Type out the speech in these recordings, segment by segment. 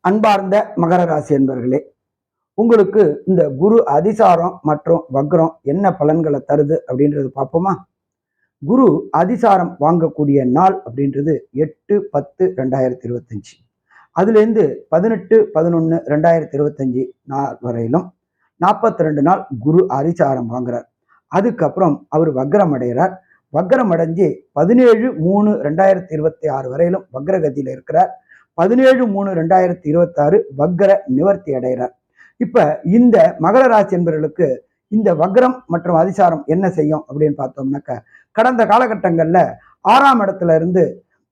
அன்பார்ந்த மகர ராசி என்பர்களே, உங்களுக்கு இந்த குரு அதிசாரம் மற்றும் வக்ரம் என்ன பலன்களை தருது அப்படின்றது பார்ப்போமா? குரு அதிசாரம் வாங்கக்கூடிய நாள் அப்படின்றது 8/10/2025. அதுலேருந்து 18/11/2025 நாள் வரையிலும் 42 நாள் குரு அதிசாரம் வாங்குறார். அதுக்கப்புறம் அவர் வக்ரம் அடைகிறார். வக்ரம் அடைஞ்சு 17/3/2026 வரையிலும் வக்ரகதியில் இருக்கிறார். 17/3/2026 வக்ர நிவர்த்தி அடைகிறார். இப்ப இந்த மகர ராசி என்பவர்களுக்கு இந்த வக்ரம் மற்றும் அதிசாரம் என்ன செய்யும் அப்படின்னு பார்த்தோம்னாக்க, கடந்த காலகட்டங்கள்ல 6ஆம் இடத்துல இருந்து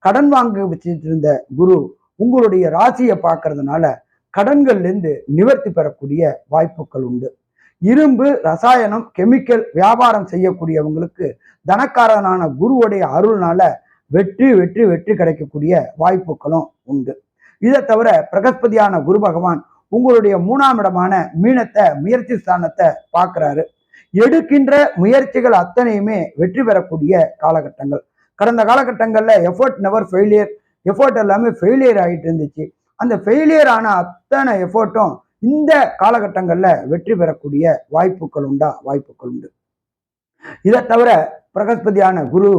கடன் வாங்க வச்சுட்டு இருந்த குரு உங்களுடைய ராசியை பார்க்கறதுனால கடன்கள்ல இருந்து நிவர்த்தி பெறக்கூடிய வாய்ப்புகள் உண்டு. இரும்பு, ரசாயனம், கெமிக்கல் வியாபாரம் செய்யக்கூடியவங்களுக்கு தனக்காரனான குருவுடைய அருள்னால வெற்றி வெற்றி வெற்றி கிடைக்கக்கூடிய வாய்ப்புகளும் உண்டு. இதை தவிர பிரகஸ்பதியான குரு பகவான் உங்களுடைய 3ஆம் இடமான மீனத்தை, முயற்சி ஸ்தானத்தை பார்க்கிறாரு. எடுக்கின்ற முயற்சிகள் அத்தனையுமே வெற்றி பெறக்கூடிய காலகட்டங்கள். கடந்த காலகட்டங்கள்ல எஃபோர்ட் நெவர் ஃபெயிலியர், எஃபோர்ட் எல்லாமே ஃபெயிலியர் ஆகிட்டு இருந்துச்சு. அந்த ஃபெயிலியர் ஆன அத்தனை எஃபோர்ட்டும் இந்த காலகட்டங்கள்ல வெற்றி பெறக்கூடிய வாய்ப்புகள் உண்டு. இதை தவிர பிரகஸ்பதியான குரு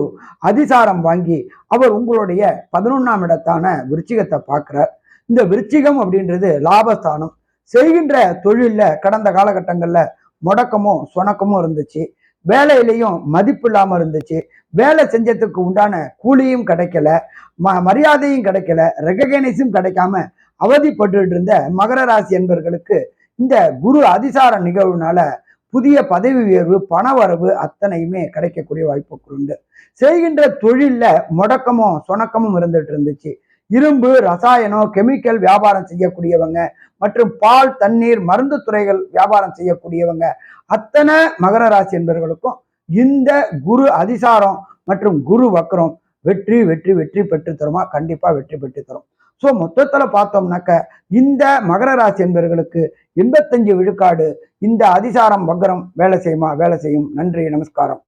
அதிசாரம் வாங்கி அவர் உங்களுடைய 11ஆம் இடத்தான விருச்சிகத்தை பார்க்கிறார். இந்த விருச்சிகம் அப்படின்றது லாபஸ்தானம். செய்கின்ற தொழில்ல கடந்த காலகட்டங்கள்ல முடக்கமும் சொணக்கமும் இருந்துச்சு. வேலையிலையும் மதிப்பு இல்லாம இருந்துச்சு. வேலை செஞ்சதுக்கு உண்டான கூலியும் கிடைக்கல, மரியாதையும் கிடைக்கல, ரெகக்னைஸும் கிடைக்காம அவதிப்பட்டு இருந்த மகர ராசி என்பவர்களுக்கு இந்த குரு அதிசார நிகழ்வுனால புதிய பதவி உயர்வு, பண வரவு அத்தனையுமே கிடைக்கக்கூடிய வாய்ப்புகள் உண்டு. செய்கின்ற தொழில்ல முடக்கமும் சொணக்கமும் இருந்துட்டு இருந்துச்சு. இரும்பு, ரசாயனம், கெமிக்கல் வியாபாரம் செய்யக்கூடியவங்க மற்றும் பால், தண்ணீர், மருந்து துறைகள் வியாபாரம் செய்யக்கூடியவங்க அத்தனை மகர ராசி என்பவர்களுக்கும் இந்த குரு அதிசாரம் மற்றும் குரு வக்ரம் வெற்றி வெற்றி வெற்றி பெற்று தருமா? கண்டிப்பா வெற்றி பெற்று தரும். ஸோ மொத்தத்துல பார்த்தோம்னாக்க இந்த மகர ராசி என்பவர்களுக்கு 85 விழுக்காடு இந்த அதிசாரம் வக்ரம் வேலை செய்யுமா? வேலை செய்யும். நன்றி, நமஸ்காரம்.